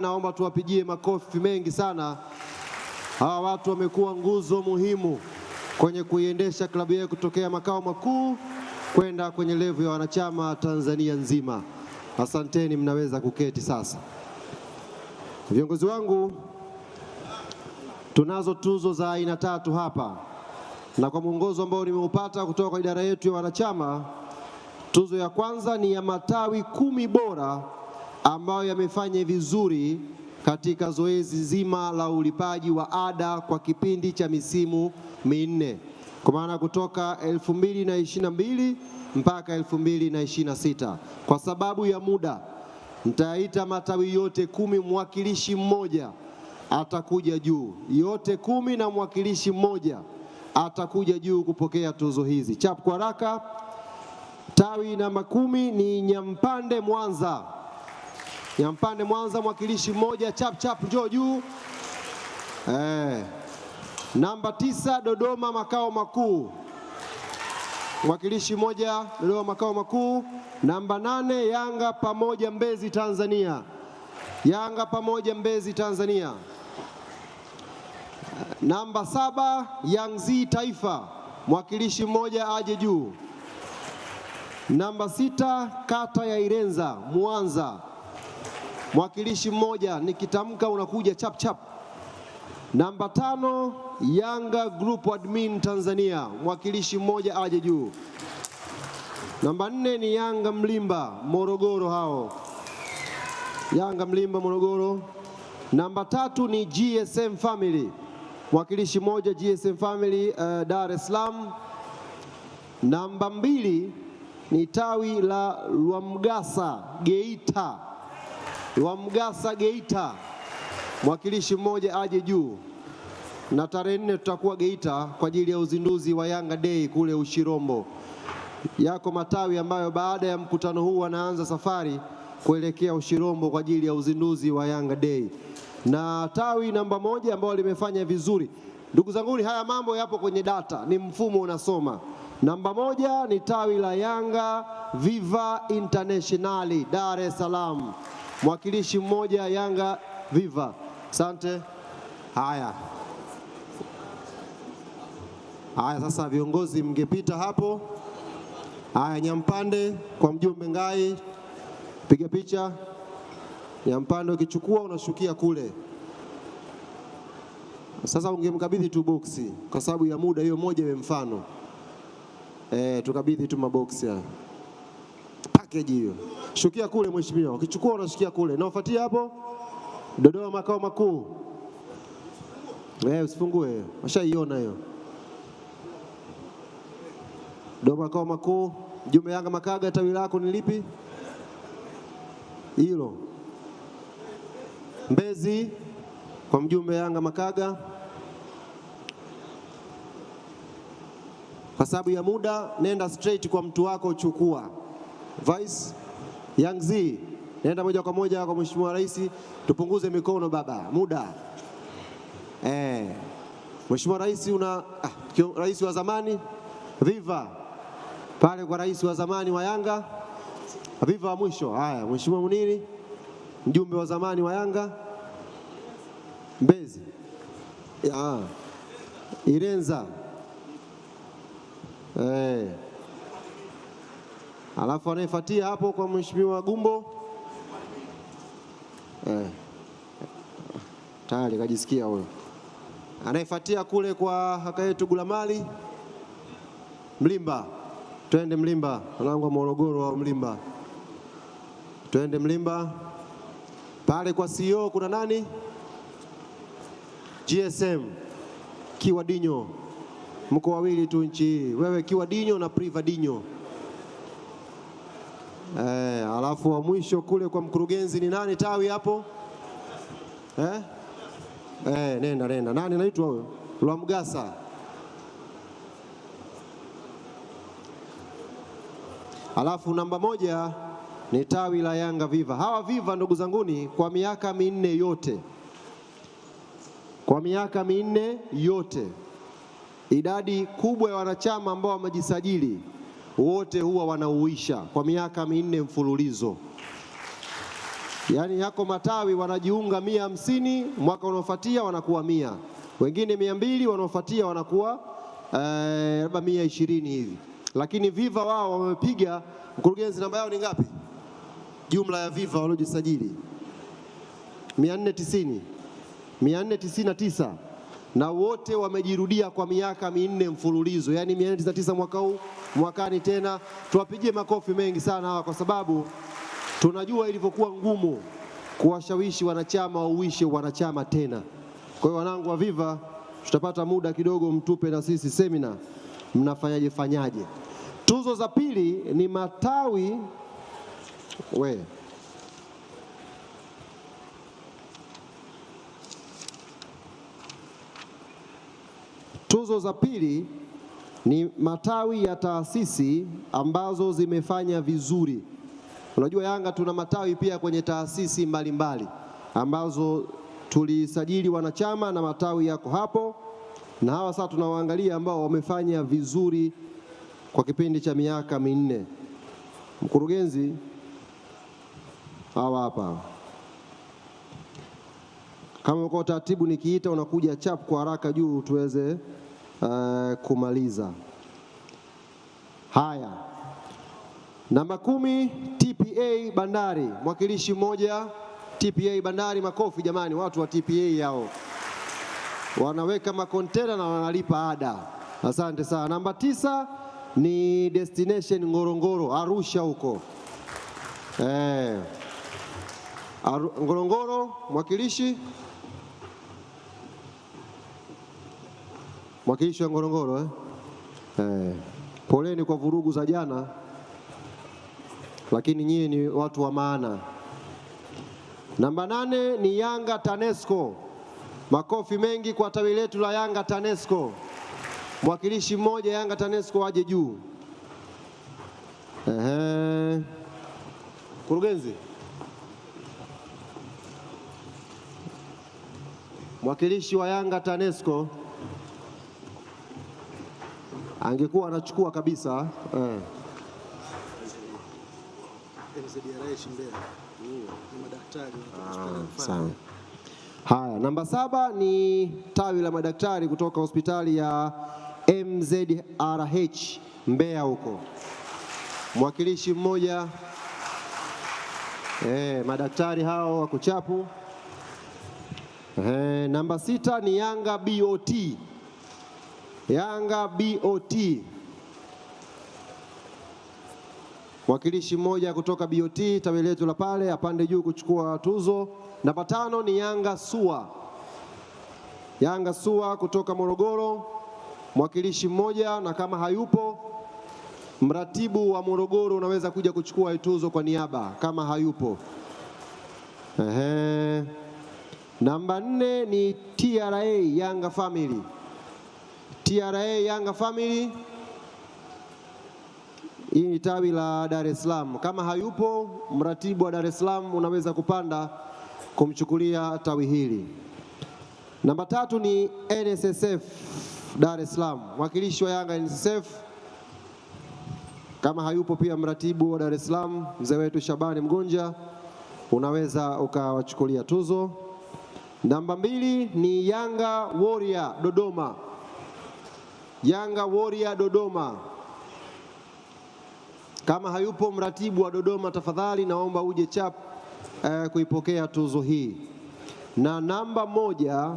Naomba tuwapigie makofi mengi sana. Hawa watu wamekuwa nguzo muhimu kwenye kuiendesha klabu yetu kutokea makao makuu kwenda kwenye levu ya wanachama Tanzania nzima. Asanteni, mnaweza kuketi sasa. Viongozi wangu, tunazo tuzo za aina tatu hapa, na kwa mwongozo ambao nimeupata kutoka kwa idara yetu ya wanachama, tuzo ya kwanza ni ya matawi 10 bora ambayo yamefanya vizuri katika zoezi zima la ulipaji wa ada kwa kipindi cha misimu minne, kwa maana kutoka 2022 mpaka 2026. Kwa sababu ya muda, nitaita matawi yote 10, mwakilishi mmoja atakuja juu. Yote 10 na mwakilishi mmoja atakuja juu kupokea tuzo hizi. Chap kwa haraka. Tawi namba 10 ni Nyampande Mwanza. Nyampande Mwanza, mwakilishi mmoja, chap njoo juu. Namba 9 Dodoma makao makuu, mwakilishi mmoja, Dodoma makao makuu. Namba 8 Yanga Pamoja Mbezi Tanzania, Yanga Pamoja Mbezi Tanzania. Namba 7 Yangzi Taifa, mwakilishi mmoja aje juu. Namba 6 kata ya Irenza Mwanza, mwakilishi mmoja, nikitamka unakuja chap. Namba 5 Yanga Group Admin Tanzania, mwakilishi mmoja aje juu. Namba 4 ni Yanga Mlimba Morogoro, hao Yanga Mlimba Morogoro. Namba 3 ni GSM Family, mwakilishi mmoja GSM Family Dar es Salaam. Namba 2 ni tawi la Lwamgasa Geita, Lwamgasa Geita, mwakilishi mmoja aje juu. Na tarehe 4 tutakuwa Geita kwa ajili ya uzinduzi wa Yanga Day kule Ushirombo. Yako matawi ambayo baada ya mkutano huu wanaanza safari kuelekea Ushirombo kwa ajili ya uzinduzi wa Yanga Day. Na tawi namba 1 ambao limefanya vizuri, ndugu zangu, haya mambo yapo kwenye data, ni mfumo unasoma. Namba 1 ni tawi la Yanga Viva Internationali Dar es Salaam, mwakilishi mmoja Yanga Viva. Asante. Haya, sasa viongozi mngepita hapo. Haya, Nyampande kwa mjumbe Ngai, piga picha. Nyampande ukichukua unashukia kule. Sasa ungemkabidhi tu boksi kwa sababu ya muda, hiyo moja iwe mfano. Tukabidhi tu maboksi haya. Package hiyo. Shukia kule mheshimiwa. Ukichukua unashukia kule. Na ufuatia hapo Dodoma makao makuu. Usifungue. Washaiona hiyo. Dodoma makao makuu. Mjumbe Yanga Makaga, tawi lako ni lipi? Hilo. Mbezi kwa mjumbe Yanga Makaga. Kwa sababu ya muda, nenda straight kwa mtu wako, chukua. Vice Yangzi, nenda moja kwa moja kwa Mheshimiwa Rais. Tupunguze mikono baba, muda. Mheshimiwa Rais, rais wa zamani Viva pale kwa rais wa zamani wa Yanga Viva wa mwisho. Haya, Mheshimiwa Muniri, mjumbe wa zamani wa Yanga Mbezi. Irenza. Alafu anayefuatia hapo kwa Mheshimiwa Gumbo. Tayari kajisikia huyo. Anayefuatia kule kwa kaka yetu Gulamali Mlimba. Twende Mlimba, wanangu wa Morogoro wa Mlimba. Twende Mlimba. Pale kwa CEO kuna nani? GSM Kiwadinyo. Mko wawili tu nchi hii. Wewe Kiwadinyo na Privadinyo. Alafu wa mwisho kule kwa mkurugenzi ni nani tawi hapo? Nenda. Nani anaitwa huyo? Lwamgasa. Alafu namba 1 ni tawi la Yanga Viva. Hawa Viva ndugu zanguni, kwa miaka 4 yote. Kwa miaka 4 yote. Idadi kubwa ya wanachama ambao wamejisajili wote huwa wanauisha kwa miaka 4 mfululizo. Yaani yako matawi wanajiunga 150, mwaka unaofuatia wanakuwa 100. Wengine 200, wanaofuatia wanakuwa labda 120 hivi. Lakini Viva wao wamepiga, mkurugenzi, namba yao ni ngapi? Jumla ya Viva waliojisajili 499, na wote wamejirudia kwa miaka 4 mfululizo, yani 499 mwaka huu, mwakani tena. Tuwapigie makofi mengi sana hawa, kwa sababu tunajua ilivyokuwa ngumu kuwashawishi wanachama wauishe wanachama tena. Kwa hiyo wanangu wa Viva, tutapata muda kidogo mtupe na sisi semina mnafanyaje. Tuzo za pili ni matawi Tuzo za pili ni matawi ya taasisi ambazo zimefanya vizuri. Unajua Yanga tuna matawi pia kwenye taasisi mbalimbali ambazo tulisajili wanachama na matawi yako hapo, na hawa sasa tunawaangalia ambao wamefanya vizuri kwa kipindi cha miaka 4. Mkurugenzi, hawa hapa. Kama uko taratibu nikiita unakuja chap kwa haraka juu tuweze kumaliza. Haya. Namba 10, TPA Bandari, mwakilishi mmoja TPA Bandari. Makofi jamani, watu wa TPA hao wanaweka makontena na wanalipa ada. Asante sana. Namba 9 ni Destination Ngorongoro, Arusha huko. Ngorongoro, mwakilishi wa Ngorongoro Poleni kwa vurugu za jana, lakini nyinyi ni watu wa maana. Namba 8 ni Yanga TANESCO. Makofi mengi kwa tawi letu la Yanga TANESCO. Mwakilishi mmoja Yanga TANESCO aje juu. Mkurugenzi, mwakilishi wa Yanga TANESCO angekuwa anachukua kabisa. Haya, namba 7 ni tawi la madaktari kutoka hospitali ya MZRH Mbeya huko. Mwakilishi mmoja madaktari hao wako chapu. Namba 6 ni Yanga BOT. Yanga BOT. Mwakilishi mmoja kutoka BOT tawi letu la pale apande juu kuchukua tuzo. Namba 5 ni Yanga SUA. Yanga SUA kutoka Morogoro. Mwakilishi mmoja, na kama hayupo mratibu wa Morogoro unaweza kuja kuchukua tuzo kwa niaba kama hayupo. Namba 4 ni TRA Yanga Family. TRA Yanga Family, hii ni tawi la Dar es Salaam. Kama hayupo mratibu wa Dar es Salaam unaweza kupanda kumchukulia tawi hili. Namba 3 ni NSSF Dar es Salaam. Mwakilishi wa Yanga NSSF, kama hayupo pia mratibu wa Dar es Salaam mzee wetu Shabani Mgonja, unaweza ukawachukulia tuzo. Namba 2 ni Yanga Warrior Dodoma. Yanga Warrior Dodoma, kama hayupo mratibu wa Dodoma tafadhali naomba uje chap kuipokea tuzo hii. Na namba 1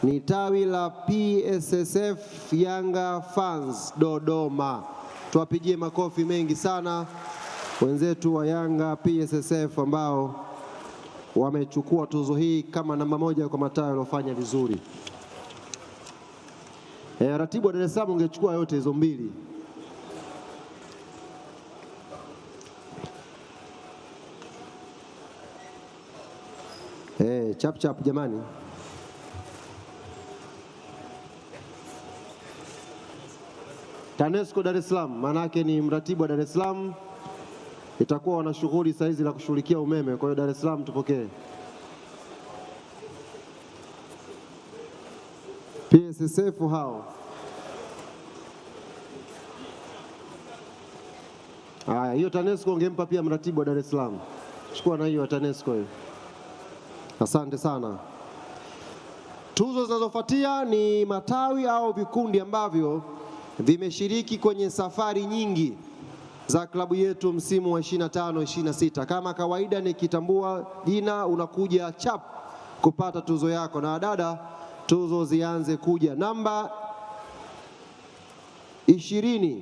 ni tawi la PSSF Yanga Fans Dodoma. Tuwapigie makofi mengi sana wenzetu wa Yanga PSSF ambao wamechukua tuzo hii kama namba 1 kwa matawi waliofanya vizuri. Ratibu wa Dar es Salaam ungechukua yote hizo mbili. Chap chap jamani. TANESCO Dar es Salaam, manake ni mratibu wa Dar es Salaam, itakuwa wana shughuli saizi la kushughulikia umeme, kwa hiyo Dar es Salaam tupokee. PSSF hao. Haya, hiyo TANESCO ungempa pia mratibu wa Dar es Salaam. Chukua na hiyo TANESCO hiyo. Asante sana. Tuzo zinazofuatia ni matawi au vikundi ambavyo vimeshiriki kwenye safari nyingi za klabu yetu msimu wa 25-26. Kama kawaida, nikitambua jina unakuja chap kupata tuzo yako, na dada, tuzo zianze kuja. Namba 20,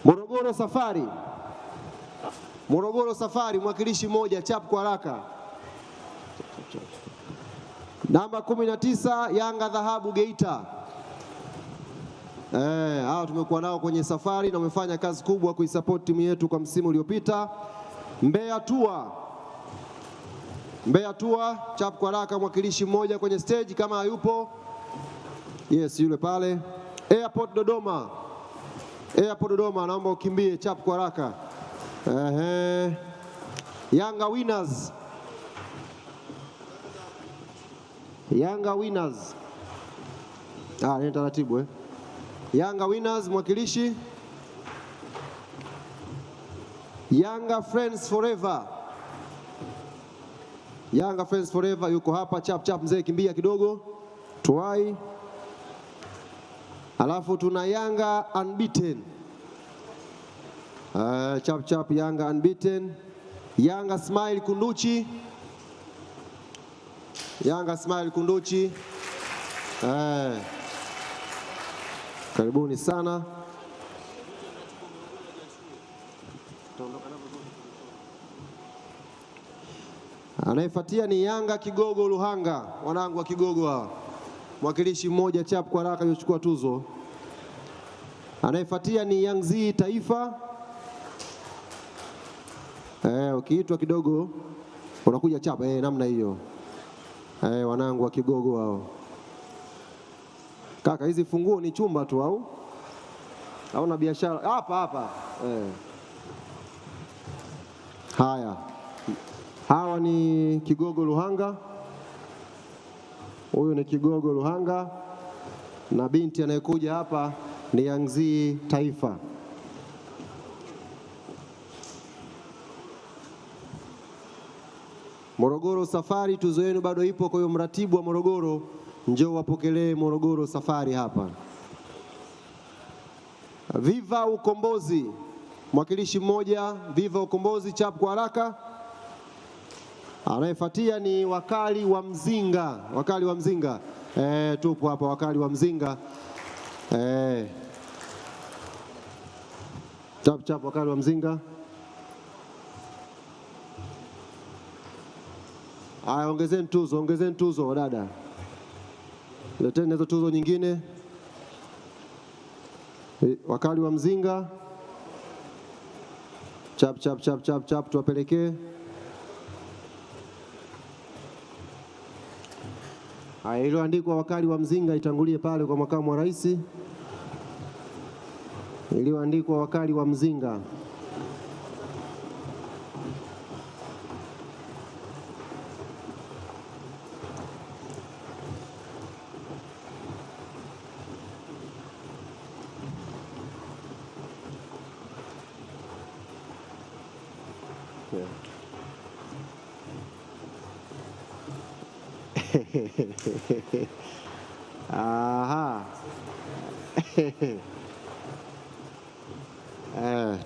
Morogoro Safari. Morogoro Safari, mwakilishi mmoja, chap kwa haraka. Namba 19, Yanga Dhahabu Geita. Hao tumekuwa nao kwenye safari na wamefanya kazi kubwa kuisupport timu yetu kwa msimu uliopita. Mbeya Tour. Mbeya Tour, chap kwa haraka, mwakilishi mmoja kwenye stage kama hayupo. Yes, yule pale. Airport Dodoma. Airport Dodoma, naomba ukimbie chap kwa haraka. Yanga Winners. Yanga Winners. Ni taratibu Yanga Winners, mwakilishi. Yanga Friends Forever. Yanga Friends Forever yuko hapa, chap chap mzee, kimbia kidogo tuwai. Alafu tuna Yanga Unbeaten. Chap chap, Yanga Unbeaten. Yanga Smile Kunduchi. Yanga Smile Kunduchi. Karibuni sana. Anayefuatia ni Yanga Kigogo Luhanga, wanangu wa Kigogo hao. Mwakilishi mmoja chap kwa haraka yochukua tuzo. Anayefuatia ni Yangzi Taifa. Ukiitwa kidogo unakuja chap namna hiyo. Wanangu wa Kigogo hao. Kaka, hizi funguo ni chumba tu au na biashara? Hapa. Haya. Hawa ni Kigogo Luhanga. Huyu ni Kigogo Luhanga na binti anayekuja hapa ni Yangzi Taifa. Morogoro Safari, tuzo yenu bado ipo, kwa hiyo mratibu wa Morogoro njoo wapokelee Morogoro Safari hapa. Viva Ukombozi, mwakilishi mmoja Viva Ukombozi, chap kwa haraka. Anayefuatia ni Wakali wa Mzinga. Wakali wa Mzinga. Tupo hapa Wakali wa Mzinga. Chap chap, Wakali wa Mzinga. Ongezeni tuzo wadada. Leteni hizo tuzo nyingine. Wakali wa Mzinga. Chap chap chap chap chap, tuwapelekee. Iliyoandikwa Wakali wa Mzinga itangulie pale kwa makamu wa rais. Iliyoandikwa Wakali wa Mzinga. Aha.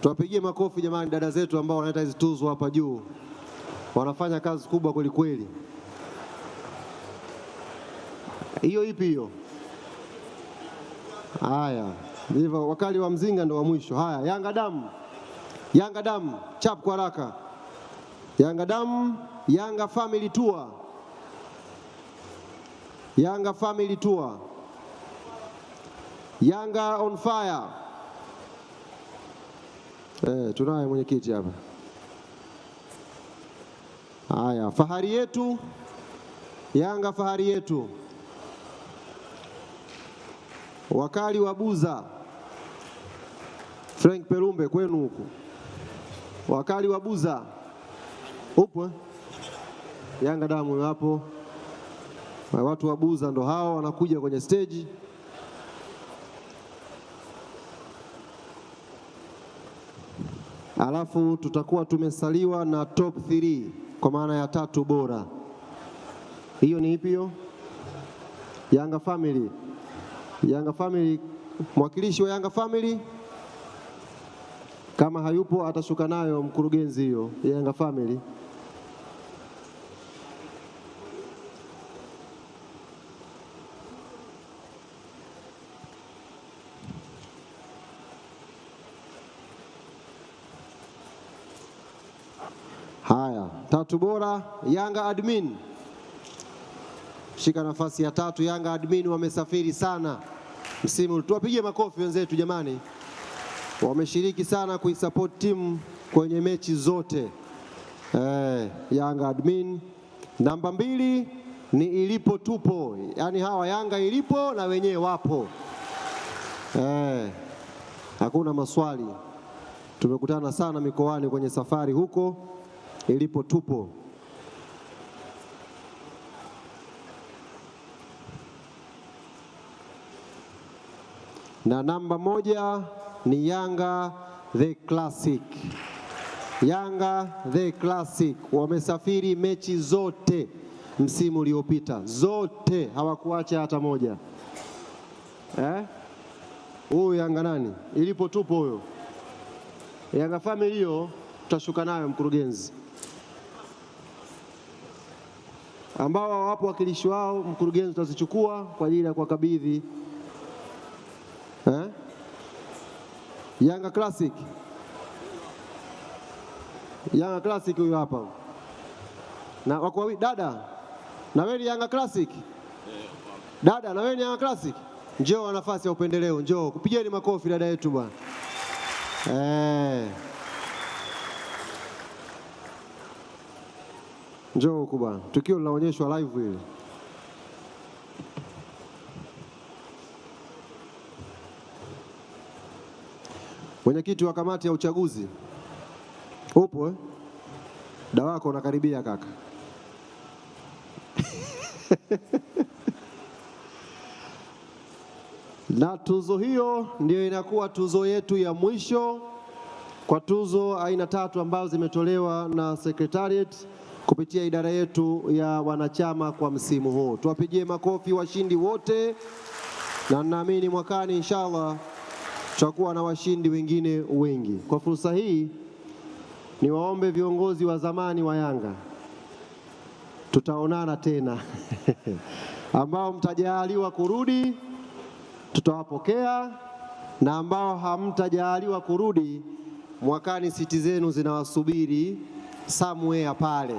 Tuwapigie makofi jamani dada zetu ambao wanaleta hizi tuzo hapa juu. Wanafanya kazi kubwa kweli kweli. Hiyo ipi hiyo? Haya, ndivyo Wakali wa Mzinga ndo wa mwisho. Haya, Yanga Damu. Yanga Damu, chap kwa haraka. Yanga Damu, Yanga Family Tour. Yanga Family Tour. Yanga on Fire. Tunaye mwenyekiti hapa. Haya, Fahari Yetu. Yanga Fahari Yetu. Wakali wa Buza. Frank Perumbe kwenu huku. Wakali wa Buza. Upo? Yanga Damu hapo. Watu wa Buza ndo hao wanakuja kwenye stage. Alafu tutakuwa tumesaliwa na top 3 kwa maana ya 3 bora. Hiyo ni ipi hiyo? Yanga Family. Yanga Family, mwakilishi wa Yanga Family kama hayupo atashuka nayo mkurugenzi hiyo Yanga Family. Haya, tatu bora Yanga Admin. Shika nafasi ya tatu. Yanga Admin wamesafiri sana msimu. Tuwapigie makofi wenzetu jamani. Wameshiriki sana kuisupport timu kwenye mechi zote. Yanga Admin. Namba 2 ni Ilipo Tupo. Yaani hawa Yanga ilipo na wenyewe wapo. Hakuna maswali. Tumekutana sana mikoani kwenye safari huko. Ilipo Tupo. Na namba 1 ni Yanga The Classic. Yanga The Classic wamesafiri mechi zote msimu uliopita, zote, hawakuacha hata moja. Huyu Yanga nani? Ilipo Tupo huyo. Yanga Family hiyo tutashuka nayo mkurugenzi. Ambao wapo wakilishi wao mkurugenzi utazichukua kwa ajili ya kuwakabidhi. Yanga Classic. Yanga Classic huyu hapa. Na wako dada. Na wewe ni Yanga Classic? Dada, na wewe ni Yanga Classic? Njoo nafasi ya upendeleo, njoo. Kupigeni makofi dada yetu bwana. Njoo huko bwana. Tukio linaonyeshwa live hili. Mwenyekiti wa kamati ya uchaguzi. Upo Muda wako unakaribia kaka. Na tuzo hiyo ndio inakuwa tuzo yetu ya mwisho kwa tuzo aina 3 ambazo zimetolewa na Secretariat kupitia idara yetu ya wanachama kwa msimu huu. Tuwapigie makofi washindi wote, na naamini mwakani inshallah tutakuwa na washindi wengine wengi. Kwa fursa hii ni waombe viongozi wa zamani wa Yanga, tutaonana tena ambao mtajaliwa kurudi tutawapokea, na ambao hamtajaliwa kurudi mwakani siti zenu zinawasubiri somewhere pale.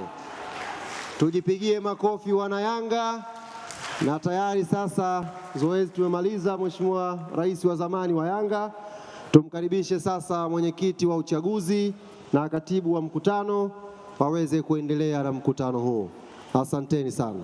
Tujipigie makofi wana Yanga. Na tayari sasa zoezi tumemaliza. Mheshimiwa Rais wa zamani wa Yanga, tumkaribishe sasa mwenyekiti wa uchaguzi na katibu wa mkutano waweze kuendelea na mkutano huu. Asanteni sana.